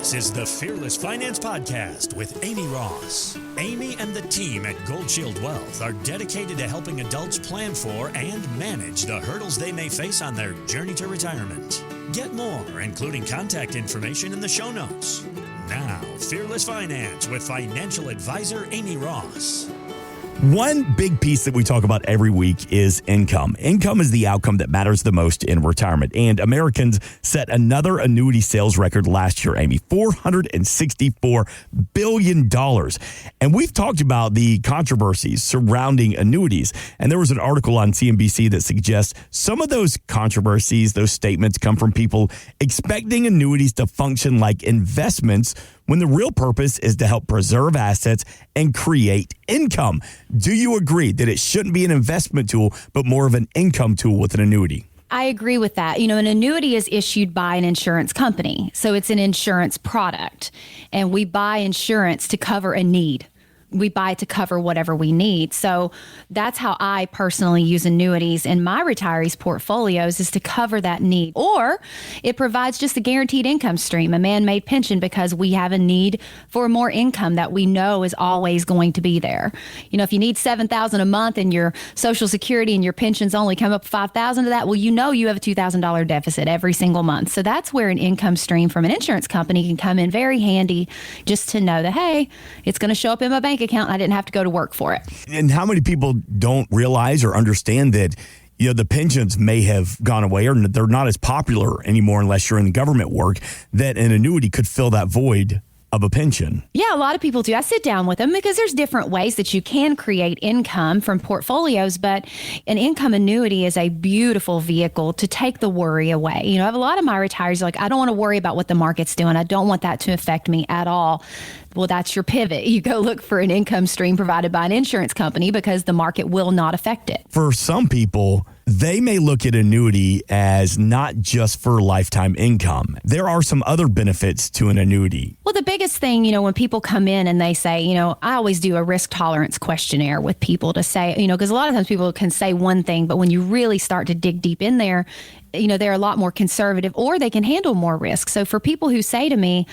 This is the Fearless Finance Podcast with Amy Ross. Amy and the team at Gold Shield Wealth are dedicated to helping adults plan for and manage the hurdles they may face on their journey to retirement. Get more, including contact information in the show notes. Now, Fearless Finance with financial advisor Amy Ross. One big piece that we talk about every week is income. Income is the outcome that matters the most in retirement. And Americans set another annuity sales record last year, Amy, $464 billion. And we've talked about the controversies surrounding annuities. And there was an article on CNBC that suggests some of those controversies, those statements come from people expecting annuities to function like investments when the real purpose is to help preserve assets and create income. Do you agree that it shouldn't be an investment tool, but more of an income tool with an annuity? I agree with that. You know, an annuity is issued by an insurance company. So it's an insurance product. And we buy insurance to cover a need. We buy it to cover whatever we need. So that's how I personally use annuities in my retirees' portfolios, is to cover that need. Or it provides just a guaranteed income stream, a man-made pension, because we have a need for more income that we know is always going to be there. You know, if you need $7,000 a month and your Social Security and your pensions only come up $5,000 of that, well, you know you have a $2,000 deficit every single month. So that's where an income stream from an insurance company can come in very handy, just to know that, hey, it's going to show up in my bank account and I didn't have to go to work for it. And how many people don't realize or understand that, you know, the pensions may have gone away or they're not as popular anymore unless you're in government work, that an annuity could fill that void of a pension? Yeah, a lot of people do. I sit down with them because there's different ways that you can create income from portfolios, but an income annuity is a beautiful vehicle to take the worry away. You know, I have a lot of my retirees are like, I don't want to worry about what the market's doing. I don't want that to affect me at all. Well, that's your pivot. You go look for an income stream provided by an insurance company because the market will not affect it. For some people, they may look at annuity as not just for lifetime income. There are some other benefits to an annuity. Well, the biggest thing, you know, when people come in and they say, you know, I always do a risk tolerance questionnaire with people to say, you know, because a lot of times people can say one thing, but when you really start to dig deep in there, you know, they're a lot more conservative or they can handle more risk. So for people who say to me,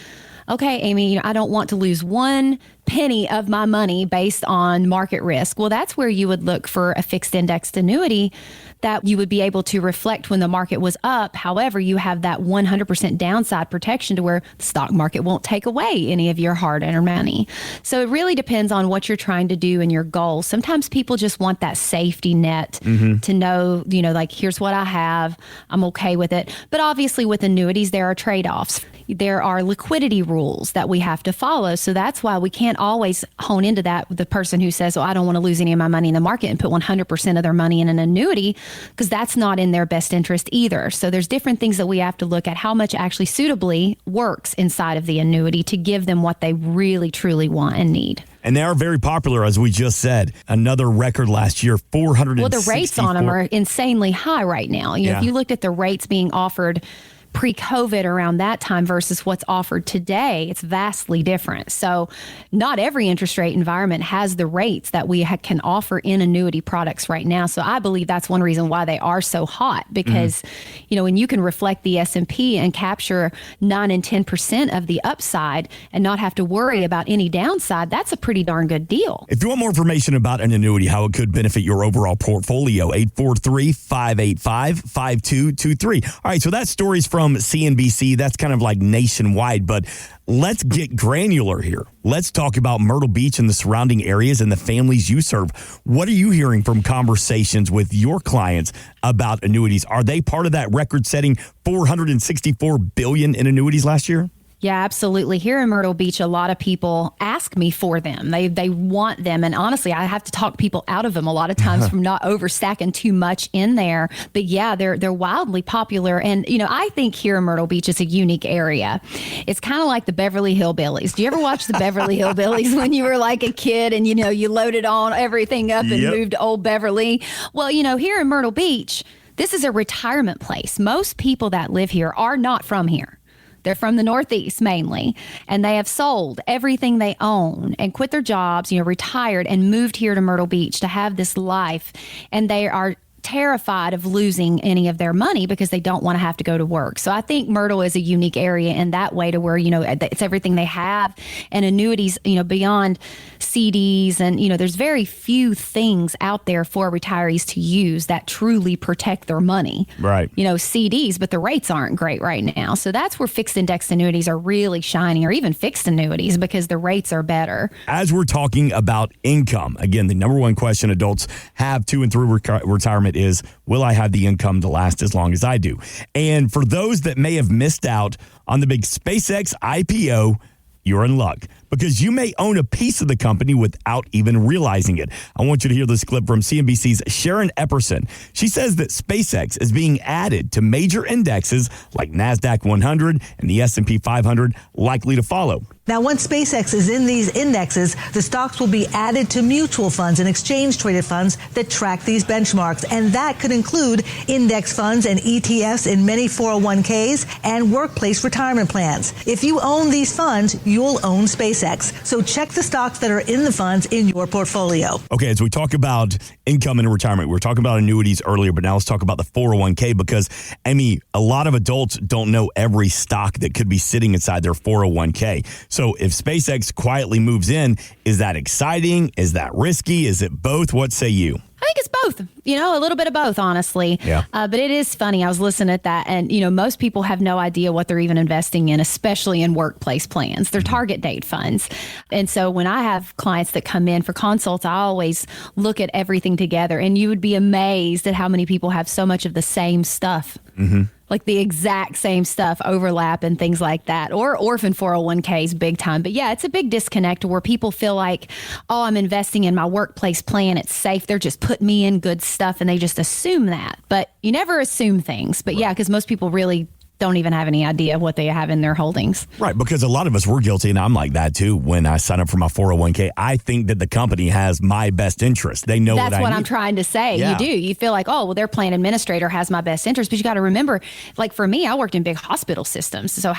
okay, Amy, you know, I don't want to lose one penny of my money based on market risk. Well, that's where you would look for a fixed indexed annuity that you would be able to reflect when the market was up. However, you have that 100% downside protection to where the stock market won't take away any of your hard-earned money. So it really depends on what you're trying to do and your goals. Sometimes people just want that safety net to know, you know, like, here's what I have. I'm okay with it. But obviously with annuities, there are trade-offs. There are liquidity rules that we have to follow. So that's why we can't always hone into that with the person who says, oh, I don't want to lose any of my money in the market and put 100% of their money in an annuity, because that's not in their best interest either. So there's different things that we have to look at, how much actually suitably works inside of the annuity to give them what they really, truly want and need. And they are very popular, as we just said. Another record last year, 464. Well, the rates on them are insanely high right now. You know, if you looked at the rates being offered pre-COVID around that time versus what's offered today, it's vastly different. So not every interest rate environment has the rates that we can offer in annuity products right now. So I believe that's one reason why they are so hot, because, you know, when you can reflect the S&P and capture 9 and 10% of the upside and not have to worry about any downside, that's a pretty darn good deal. If you want more information about an annuity, how it could benefit your overall portfolio, 843-585-5223. All right, so that story's from CNBC. That's kind of like nationwide, but let's get granular here. Let's talk about Myrtle Beach and the surrounding areas and the families you serve. What are you hearing from conversations with your clients about annuities? Are they part of that record-setting $464 billion in annuities last year? Yeah, absolutely. Here in Myrtle Beach, a lot of people ask me for them. They want them. And honestly, I have to talk people out of them a lot of times from not overstacking too much in there. But yeah, they're wildly popular. And, you know, I think here in Myrtle Beach is a unique area. It's kind of like the Beverly Hillbillies. Do you ever watch the Beverly Hillbillies when you were like a kid and, you know, you loaded on everything up and moved to Old Beverly? Well, you know, here in Myrtle Beach, this is a retirement place. Most people that live here are not from here. They're from the Northeast mainly, and they have sold everything they own and quit their jobs, you know, retired and moved here to Myrtle Beach to have this life. And they are terrified of losing any of their money because they don't want to have to go to work. So I think Myrtle is a unique area in that way, to where, it's everything they have. And annuities, beyond CDs, and, there's very few things out there for retirees to use that truly protect their money. Right. CDs, but the rates aren't great right now. So that's where fixed indexed annuities are really shining, or even fixed annuities, because the rates are better. As we're talking about income, again, the number one question adults have to and through retirement is, will I have the income to last as long as I do? And for those that may have missed out on the big SpaceX IPO, you're in luck, because you may own a piece of the company without even realizing it. I want you to hear this clip from CNBC's Sharon Epperson. She says that SpaceX is being added to major indexes like NASDAQ 100 and the S&P 500, likely to follow. Now, once SpaceX is in these indexes, the stocks will be added to mutual funds and exchange-traded funds that track these benchmarks. And that could include index funds and ETFs in many 401ks and workplace retirement plans. If you own these funds, you'll own SpaceX. So check the stocks that are in the funds in your portfolio. Okay, as we talk about income and retirement, we were talking about annuities earlier, but now let's talk about the 401k, because, Amy, a lot of adults don't know every stock that could be sitting inside their 401k. So if SpaceX quietly moves in, is that exciting? Is that risky? Is it both? What say you? I think it's both, a little bit of both, honestly. Yeah. But it is funny. I was listening at that, and, most people have no idea what they're even investing in, especially in workplace plans. They're target date funds. And so when I have clients that come in for consults, I always look at everything together, and you would be amazed at how many people have so much of the same stuff. Mm-hmm. Like the exact same stuff, overlap and things like that, or orphan 401ks big time. But yeah, it's a big disconnect where people feel like, oh, I'm investing in my workplace plan. It's safe. They're just putting me in good stuff, and they just assume that. But you never assume things. But yeah, because most people really don't even have any idea of what they have in their holdings. Right, because a lot of us, we're guilty, and I'm like that too. When I sign up for my 401k, I think that the company has my best interest. They know That's what I'm trying to say. Yeah. You do. You feel like, oh, well, their plan administrator has my best interest. But you got to remember, like for me, I worked in big hospital systems. So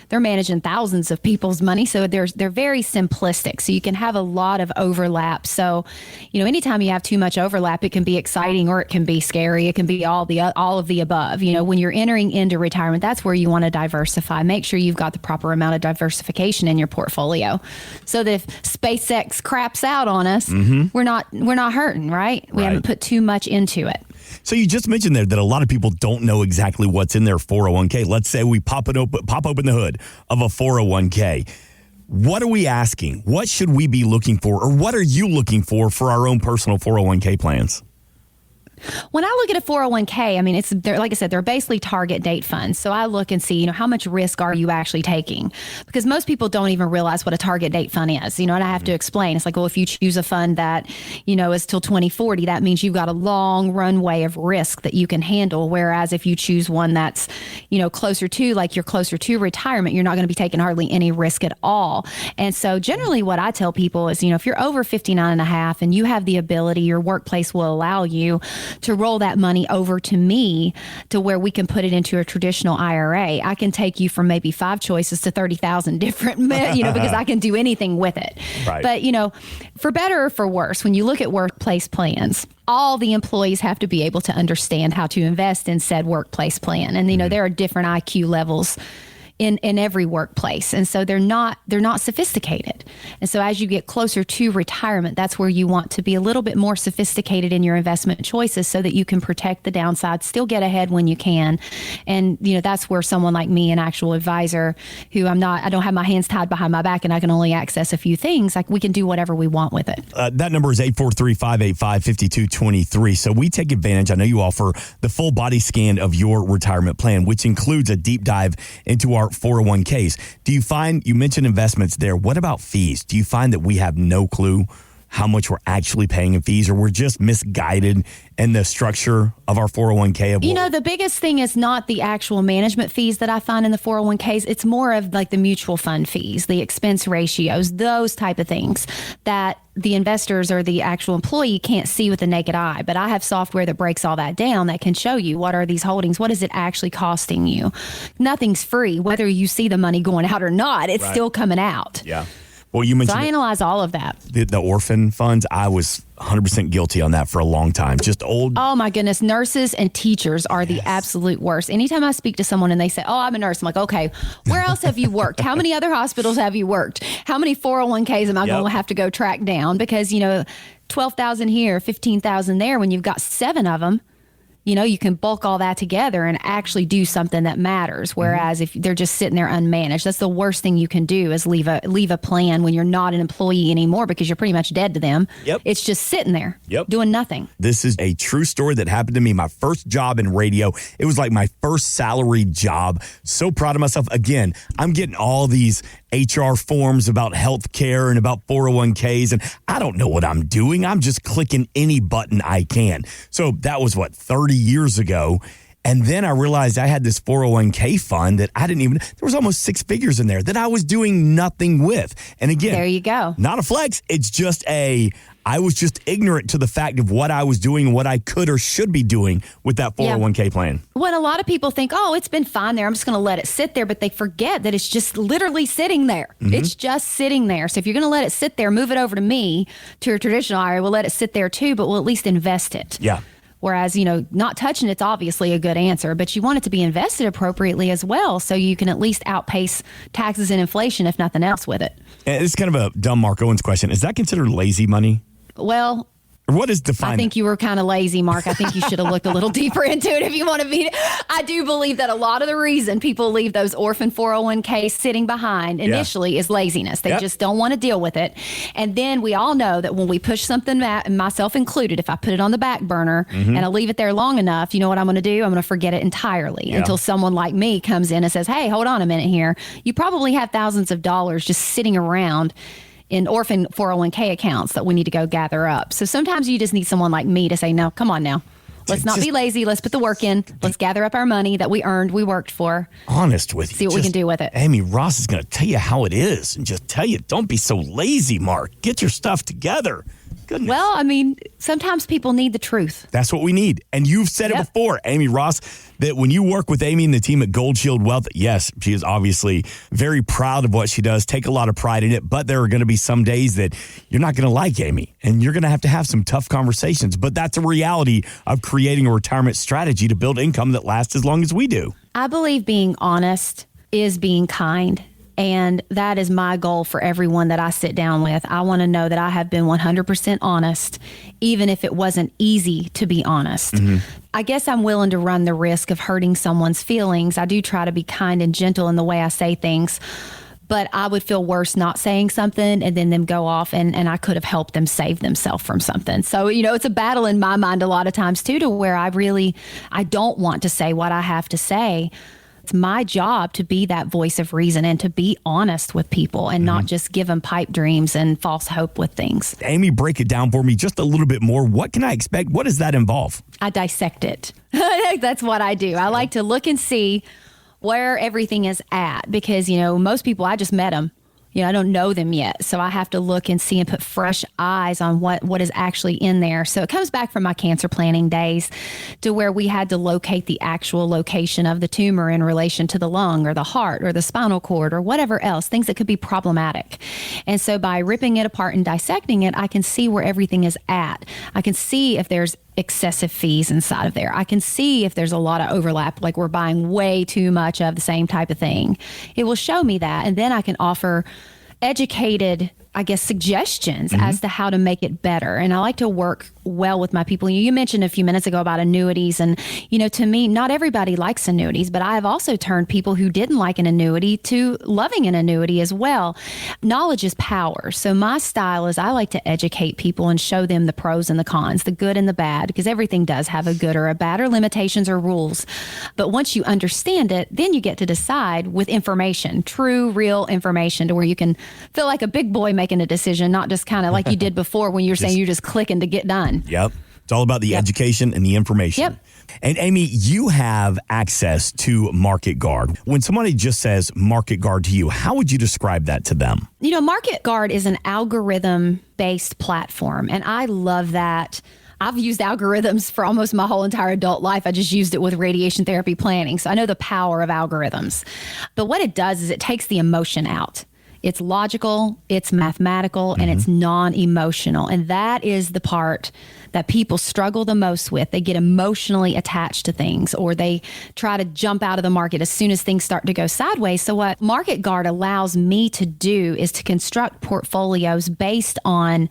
they're managing thousands of people's money. So they're very simplistic. So you can have a lot of overlap. So, anytime you have too much overlap, it can be exciting or it can be scary. It can be all of the above. When you're entering into retirement, that's where you want to diversify. Make sure you've got the proper amount of diversification in your portfolio, so that if SpaceX craps out on us, we're not hurting, right? We haven't put too much into it. So you just mentioned there that a lot of people don't know exactly what's in their 401k. Let's say we pop open the hood of a 401k. What are we asking? What should we be looking for, or what are you looking for our own personal 401k plans? When I look at a 401k, they're, like I said, they're basically target date funds. So I look and see, how much risk are you actually taking? Because most people don't even realize what a target date fund is, and I have to explain. It's like, well, if you choose a fund that, is till 2040, that means you've got a long runway of risk that you can handle. Whereas if you choose one that's, closer to retirement, you're not going to be taking hardly any risk at all. And so generally what I tell people is, if you're over 59 and a half and you have the ability, your workplace will allow you to roll that money over to me to where we can put it into a traditional IRA. I can take you from maybe 5 choices to 30,000 different, because I can do anything with it. Right. But, for better or for worse, when you look at workplace plans, all the employees have to be able to understand how to invest in said workplace plan. And, there are different IQ levels in every workplace. And so they're not sophisticated. And so as you get closer to retirement, that's where you want to be a little bit more sophisticated in your investment choices so that you can protect the downside, still get ahead when you can. And, that's where someone like me, an actual advisor who I don't have my hands tied behind my back and I can only access a few things, like we can do whatever we want with it. That number is 843-585-5223. So we take advantage. I know you offer the full body scan of your retirement plan, which includes a deep dive into our 401ks. Do you find, you mentioned investments there, what about fees? Do you find that we have no clue how much we're actually paying in fees, or we're just misguided in the structure of our 401k? The biggest thing is not the actual management fees that I find in the 401ks. It's more of like the mutual fund fees, the expense ratios, those type of things that the investors or the actual employee can't see with the naked eye. But I have software that breaks all that down that can show you what are these holdings, what is it actually costing you. Nothing's free, whether you see the money going out or not, it's still coming out. Yeah. Well, you So mentioned I analyze all of that. the orphan funds. I was 100% guilty on that for a long time. Just old. Oh my goodness. Nurses and teachers are the absolute worst. Anytime I speak to someone and they say, oh, I'm a nurse, I'm like, okay, where else have you worked? How many other hospitals have you worked? How many 401ks am I going to have to go track down? Because, 12,000 here, 15,000 there, when you've got 7 of them, you can bulk all that together and actually do something that matters. Whereas if they're just sitting there unmanaged, that's the worst thing you can do is leave a plan when you're not an employee anymore because you're pretty much dead to them. Yep. It's just sitting there doing nothing. This is a true story that happened to me. My first job in radio. It was like my first salaried job. So proud of myself. Again, I'm getting all these HR forms about health care and about 401ks, and I don't know what I'm doing. I'm just clicking any button I can. So that was 30 years ago. And then I realized I had this 401k fund that there was almost 6 figures in there that I was doing nothing with. And again, there you go. Not a flex. It's just I was just ignorant to the fact of what I was doing and what I could or should be doing with that 401k plan. When a lot of people think, oh, it's been fine there, I'm just going to let it sit there, but they forget that it's just literally sitting there. Mm-hmm. It's just sitting there. So if you're going to let it sit there, move it over to me, to a traditional IRA, we'll let it sit there too, but we'll at least invest it. Yeah. Whereas, not touching it's obviously a good answer, but you want it to be invested appropriately as well so you can at least outpace taxes and inflation, if nothing else, with it. And it's kind of a dumb Mark Owens question. Is that considered lazy money? Well, or what is defined? I think you were kind of lazy, Mark. I think you should have looked a little deeper into it if you want to be. I do believe that a lot of the reason people leave those orphan 401ks sitting behind initially is laziness. They just don't want to deal with it. And then we all know that when we push something, myself included, if I put it on the back burner and I leave it there long enough, you know what I'm going to do? I'm going to forget it entirely until someone like me comes in and says, hey, hold on a minute here. You probably have thousands of dollars just sitting around in orphan 401k accounts that we need to go gather up. So sometimes you just need someone like me to say, no, come on now. Let's not be lazy. Let's put the work in. Let's gather up our money that we earned, we worked for. Honest with you. See what we can do with it. Amy Ross is going to tell you how it is and just tell you, don't be so lazy, Mark. Get your stuff together. Goodness. Well, I mean, sometimes people need the truth. That's what we need. And you've said it before, Amy Ross, that when you work with Amy and the team at Gold Shield Wealth, yes, she is obviously very proud of what she does, take a lot of pride in it, but there are going to be some days that you're not going to like Amy and you're going to have some tough conversations. But that's a reality of creating a retirement strategy to build income that lasts as long as we do. I believe being honest is being kind. And that is my goal for everyone that I sit down with. I want to know that I have been 100% honest, even if it wasn't easy to be honest. Mm-hmm. I guess I'm willing to run the risk of hurting someone's feelings. I do try to be kind and gentle in the way I say things, but I would feel worse not saying something and then them go off and I could have helped them save themselves from something. So, it's a battle in my mind a lot of times too, to where I don't want to say what I have to say. It's my job to be that voice of reason and to be honest with people and not just give them pipe dreams and false hope with things. Amy, break it down for me just a little bit more. What can I expect? What does that involve? I dissect it. That's what I do. I like to look and see where everything is at because, most people, I just met them. I don't know them yet. So I have to look and see and put fresh eyes on what is actually in there. So it comes back from my cancer planning days to where we had to locate the actual location of the tumor in relation to the lung or the heart or the spinal cord or whatever else, things that could be problematic. And so by ripping it apart and dissecting it, I can see where everything is at. I can see if there's excessive fees inside of there. I can see if there's a lot of overlap, like we're buying way too much of the same type of thing. It will show me that. And then I can offer educated, suggestions as to how to make it better. And I like to work well with my people. You mentioned a few minutes ago about annuities. And, to me, not everybody likes annuities, but I have also turned people who didn't like an annuity to loving an annuity as well. Knowledge is power. So my style is I like to educate people and show them the pros and the cons, the good and the bad, because everything does have a good or a bad or limitations or rules. But once you understand it, then you get to decide with information, true, real information to where you can feel like a big boy making a decision, not just kind of like you did before when you were saying you're just clicking to get done. Yep. It's all about the education and the information. Yep. And Amy, you have access to Market Guard. When somebody just says Market Guard to you, how would you describe that to them? Market Guard is an algorithm-based platform, and I love that. I've used algorithms for almost my whole entire adult life. I just used it with radiation therapy planning. So I know the power of algorithms. But what it does is it takes the emotion out. It's logical, it's mathematical, and it's non-emotional. And that is the part that people struggle the most with. They get emotionally attached to things, or they try to jump out of the market as soon as things start to go sideways. So what Market Guard allows me to do is to construct portfolios based on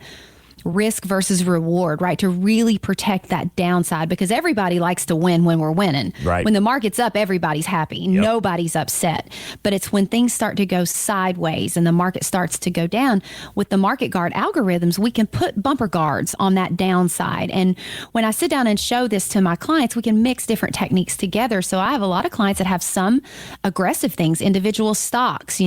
risk versus reward, right? To really protect that downside, because everybody likes to win when we're winning. Right. When the market's up, everybody's happy. Yep. Nobody's upset. But it's when things start to go sideways and the market starts to go down, with the Market Guard algorithms, we can put bumper guards on that downside. And when I sit down and show this to my clients, we can mix different techniques together. So I have a lot of clients that have some aggressive things, individual stocks,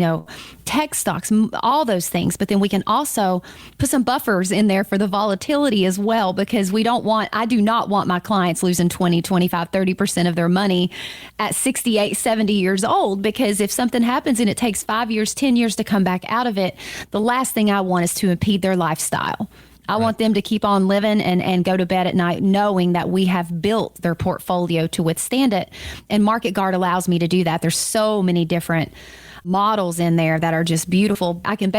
tech stocks, all those things. But then we can also put some buffers in there for the volatility as well, because I do not want my clients losing 20, 25, 30% of their money at 68, 70 years old, because if something happens and it takes 5 years, 10 years to come back out of it, the last thing I want is to impede their lifestyle. I want them to keep on living and go to bed at night knowing that we have built their portfolio to withstand it. And Market Guard allows me to do that. There's so many different models in there that are just beautiful. I can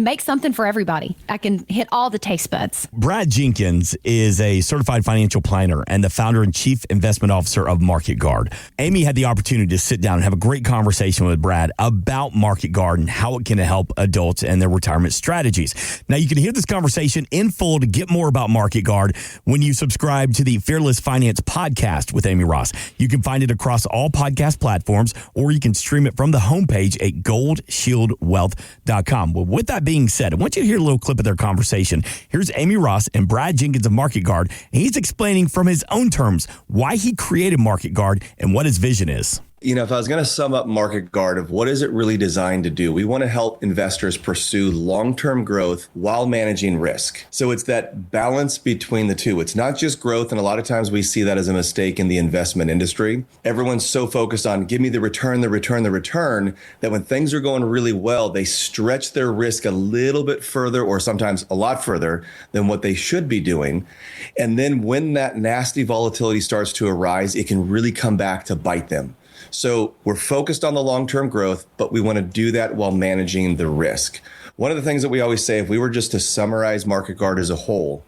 make something for everybody. I can hit all the taste buds. Brad Jenkins is a certified financial planner and the founder and chief investment officer of Market Guard. Amy had the opportunity to sit down and have a great conversation with Brad about Market Guard and how it can help adults and their retirement strategies. Now, you can hear this conversation in full to get more about Market Guard when you subscribe to the Fearless Finance podcast with Amy Ross. You can find it across all podcast platforms, or you can stream it from the homepage at goldshieldwealth.com. Well, with that being said, I want you to hear a little clip of their conversation. Here's Amy Ross and Brad Jenkins of Market Guard, and he's explaining from his own terms why he created Market Guard and what his vision is. If I was going to sum up Market Guard of what is it really designed to do, we want to help investors pursue long-term growth while managing risk. So it's that balance between the two. It's not just growth. And a lot of times we see that as a mistake in the investment industry. Everyone's so focused on give me the return, that when things are going really well, they stretch their risk a little bit further, or sometimes a lot further than what they should be doing. And then when that nasty volatility starts to arise, it can really come back to bite them. So we're focused on the long-term growth, but we want to do that while managing the risk. One of the things that we always say, if we were just to summarize Market Guard as a whole,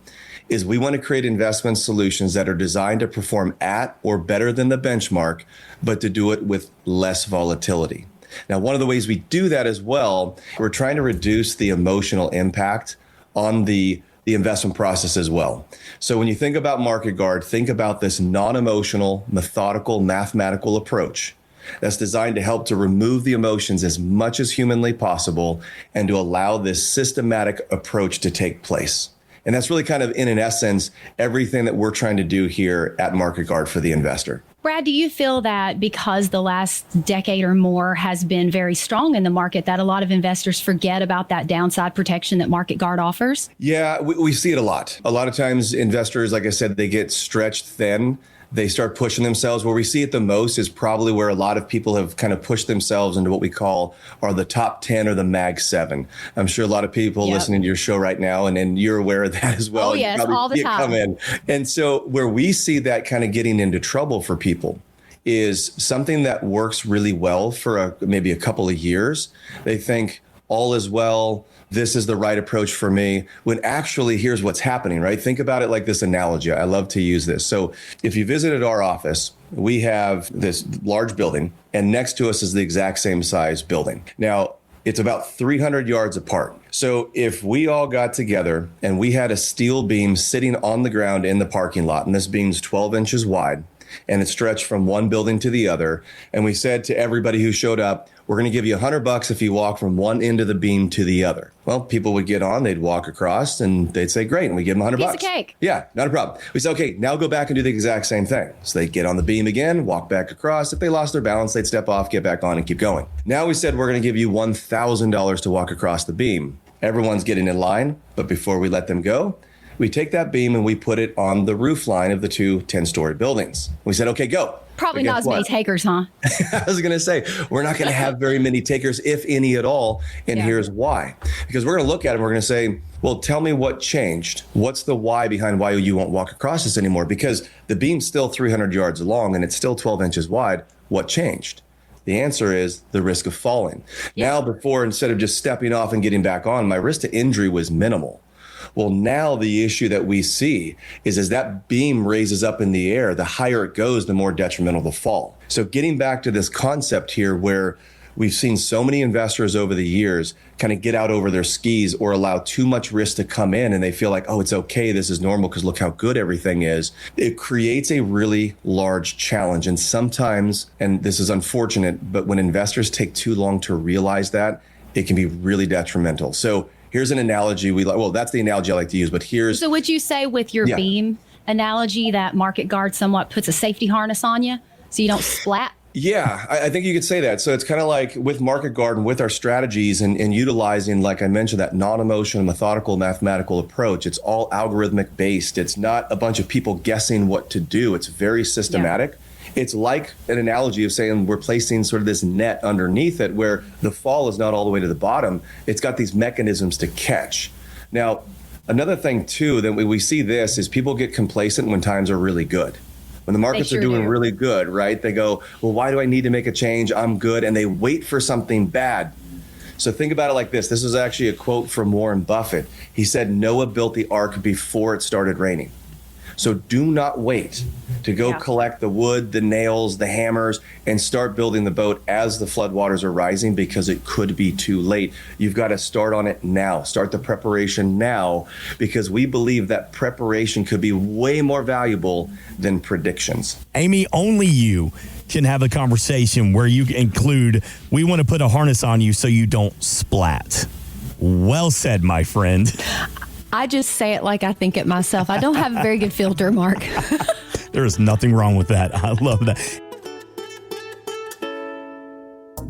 is we want to create investment solutions that are designed to perform at or better than the benchmark, but to do it with less volatility. Now, one of the ways we do that as well, we're trying to reduce the emotional impact on the investment process as well. So when you think about Market Guard, think about this non-emotional, methodical, mathematical approach that's designed to help to remove the emotions as much as humanly possible and to allow this systematic approach to take place. And that's really kind of, in essence, everything that we're trying to do here at Market Guard for the investor. Brad, do you feel that because the last decade or more has been very strong in the market, that a lot of investors forget about that downside protection that Market Guard offers? Yeah, we see it a lot. A lot of times investors, like I said, they get stretched thin. They start pushing themselves. Where we see it the most is probably where a lot of people have kind of pushed themselves into what we call are the top 10 or the Mag 7. I'm sure a lot of people listening to your show right now, and you're aware of that as well. Oh, yes, all the time. Come in. And so where we see that kind of getting into trouble for people is something that works really well for maybe a couple of years. They think all is well. This is the right approach for me, when actually here's what's happening, right? Think about it like this analogy. I love to use this. So if you visited our office, we have this large building, and next to us is the exact same size building. Now, it's about 300 yards apart. So if we all got together and we had a steel beam sitting on the ground in the parking lot, and this beam's 12 inches wide, and it stretched from one building to the other, and we said to everybody who showed up, we're going to give you $100 if you walk from one end of the beam to the other. Well, people would get on, they'd walk across, and they'd say, great, and we give them $100. Piece of cake. Yeah, not a problem. We say, okay, now go back and do the exact same thing. So they'd get on the beam again, walk back across. If they lost their balance, they'd step off, get back on, and keep going. Now we said we're going to give you $1,000 to walk across the beam. Everyone's getting in line, but before we let them go, we take that beam and we put it on the roof line of the two 10-story buildings. We said, okay, go. Probably not as many takers, huh? I was going to say, we're not going to have very many takers, if any at all. And here's why. Because we're going to look at it and we're going to say, well, tell me what changed. What's the why behind why you won't walk across this anymore? Because the beam's still 300 yards long and it's still 12 inches wide. What changed? The answer is the risk of falling. Now, before, instead of just stepping off and getting back on, my risk to injury was minimal. Well, now the issue that we see is as that beam raises up in the air, the higher it goes, the more detrimental the fall. So getting back to this concept here where we've seen so many investors over the years kind of get out over their skis or allow too much risk to come in and they feel like, oh, it's okay, this is normal because look how good everything is. It creates a really large challenge. And sometimes, and this is unfortunate, but when investors take too long to realize that, it can be really detrimental. So here's an analogy that's the analogy I like to use, but here's... So would you say with your beam analogy that Market Guard somewhat puts a safety harness on you so you don't splat? Yeah, I think you could say that. So it's kind of like with Market Guard and with our strategies and utilizing, like I mentioned, that non-emotional, methodical, mathematical approach. It's all algorithmic based. It's not a bunch of people guessing what to do. It's very systematic. Yeah. It's like an analogy of saying we're placing sort of this net underneath it where the fall is not all the way to the bottom. It's got these mechanisms to catch. Now, another thing too, that we see this is people get complacent when times are really good. When the markets are doing really good, right? They go, well, why do I need to make a change? I'm good. And they wait for something bad. So think about it like this. This is actually a quote from Warren Buffett. He said, Noah built the ark before it started raining. So do not wait to go collect the wood, the nails, the hammers, and start building the boat as the floodwaters are rising because it could be too late. You've got to start on it now. Start the preparation now because we believe that preparation could be way more valuable than predictions. Amy, only you can have a conversation where you include, we want to put a harness on you so you don't splat. Well said, my friend. I just say it like I think it myself. I don't have a very good filter, Mark. There is nothing wrong with that. I love that.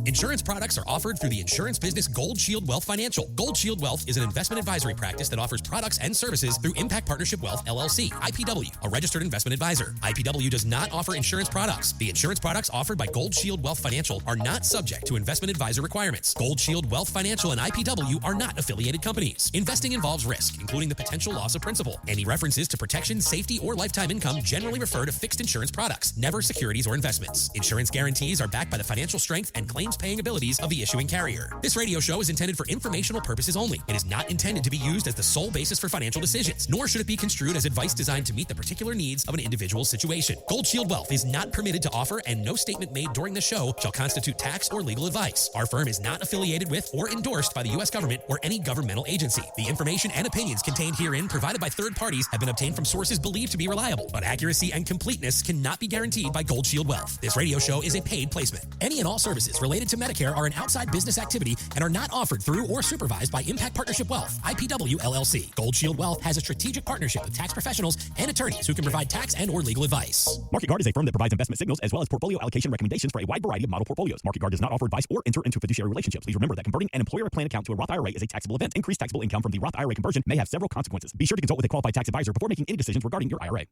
Insurance products are offered through the insurance business Gold Shield Wealth Financial. Gold Shield Wealth is an investment advisory practice that offers products and services through Impact Partnership Wealth, LLC, IPW, a registered investment advisor. IPW does not offer insurance products. The insurance products offered by Gold Shield Wealth Financial are not subject to investment advisor requirements. Gold Shield Wealth Financial and IPW are not affiliated companies. Investing involves risk, including the potential loss of principal. Any references to protection, safety, or lifetime income generally refer to fixed insurance products, never securities or investments. Insurance guarantees are backed by the financial strength and claims paying abilities of the issuing carrier. This radio show is intended for informational purposes only. It is not intended to be used as the sole basis for financial decisions, nor should it be construed as advice designed to meet the particular needs of an individual's situation. Gold Shield Wealth is not permitted to offer, and no statement made during the show shall constitute tax or legal advice. Our firm is not affiliated with or endorsed by the U.S. government or any governmental agency. The information and opinions contained herein provided by third parties have been obtained from sources believed to be reliable, but accuracy and completeness cannot be guaranteed by Gold Shield Wealth. This radio show is a paid placement. Any and all services related to Medicare are an outside business activity and are not offered through or supervised by Impact Partnership Wealth, IPW, LLC. Gold Shield Wealth has a strategic partnership with tax professionals and attorneys who can provide tax and or legal advice. Market Guard is a firm that provides investment signals as well as portfolio allocation recommendations for a wide variety of model portfolios. Market Guard does not offer advice or enter into fiduciary relationships. Please remember that converting an employer plan account to a Roth IRA is a taxable event. Increased taxable income from the Roth IRA conversion may have several consequences. Be sure to consult with a qualified tax advisor before making any decisions regarding your IRA.